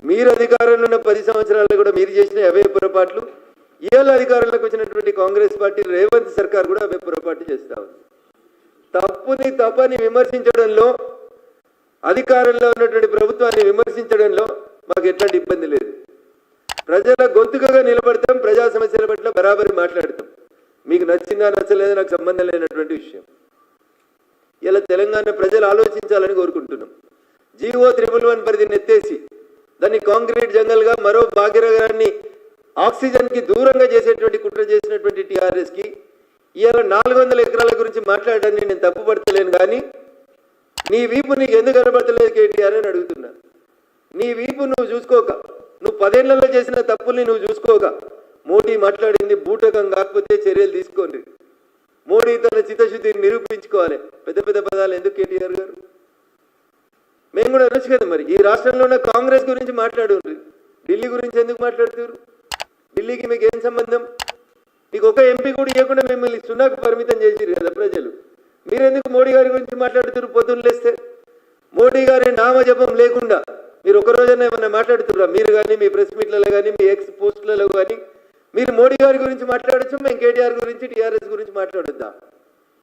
మీరు అధికారంలో ఉన్న 10 సంవత్సరాల్లో కూడా మీరు చేసిన అవే పొరపాట్లు ఇవాళ అధికారంలోకి వచ్చినటువంటి కాంగ్రెస్ పార్టీ రేవంత్ సర్కార్ కూడా అవే పొరపాటు చేస్తా ఉంది. తప్పుని తప్పని విమర్శించడంలో అధికారంలో ఉన్నటువంటి ప్రభుత్వాన్ని విమర్శించడంలో మాకు ఎట్లాంటి ఇబ్బంది లేదు. ప్రజల గొంతుకగా నిలబడతాం, ప్రజా సమస్యల పట్ల బరాబరి మాట్లాడతాం. మీకు నచ్చిందా నచ్చలేదా నాకు సంబంధం లేనటువంటి విషయం. ఇలా తెలంగాణ ప్రజలు ఆలోచించాలని కోరుకుంటున్నాం. జీవో 111 పరిధిని ఎత్తేసి దాన్ని కాంక్రీట్ జంగల్గా మరో భాగ్యనగరాన్ని ఆక్సిజన్కి దూరంగా చేసేటువంటి కుట్ర చేసినటువంటి టీఆర్ఎస్కి ఇవాళ 400 ఎకరాల గురించి మాట్లాడడాన్ని నేను తప్పుపడతలేను. కానీ నీ వీపు నీకు ఎందుకు కనబడతలేదు కేటీఆర్ అని అడుగుతున్నా. నీ వీపు నువ్వు చూసుకోక, నువ్వు 10 ఏళ్లలో చేసిన తప్పుల్ని నువ్వు చూసుకోక మోడీ మాట్లాడింది బూటకం కాకపోతే చర్యలు తీసుకోండి. మోడీ తన చిత్తశుద్ధిని నిరూపించుకోవాలి. పెద్ద పెద్ద పదాలు ఎందుకు కేటీఆర్ గారు? మేము కూడా అనొచ్చు కదా. మరి ఈ రాష్ట్రంలో ఉన్న కాంగ్రెస్ గురించి మాట్లాడుండ్రి, ఢిల్లీ గురించి ఎందుకు మాట్లాడుతున్నారు? ఢిల్లీకి మీకు ఏం సంబంధం? మీకు ఒక ఎంపీ కూడా ఇవ్వకుండా మిమ్మల్ని సున్నాకు పరిమితం చేసిరు కదా ప్రజలు. మీరెందుకు మోడీ గారి గురించి మాట్లాడుతున్నారు? పొద్దున్న లేస్తే మోడీ గారి నామజపం లేకుండా మీరు ఒక రోజైనా ఏమన్నా మాట్లాడుతున్నారా? మీరు కానీ మీ ప్రెస్ మీట్లలో కానీ మీ ఎక్స్ పోస్టులలో కానీ మీరు మోడీ గారి గురించి మాట్లాడచ్చు, మేము కేటీఆర్ గురించి టీఆర్ఎస్ గురించి మాట్లాడొద్దా?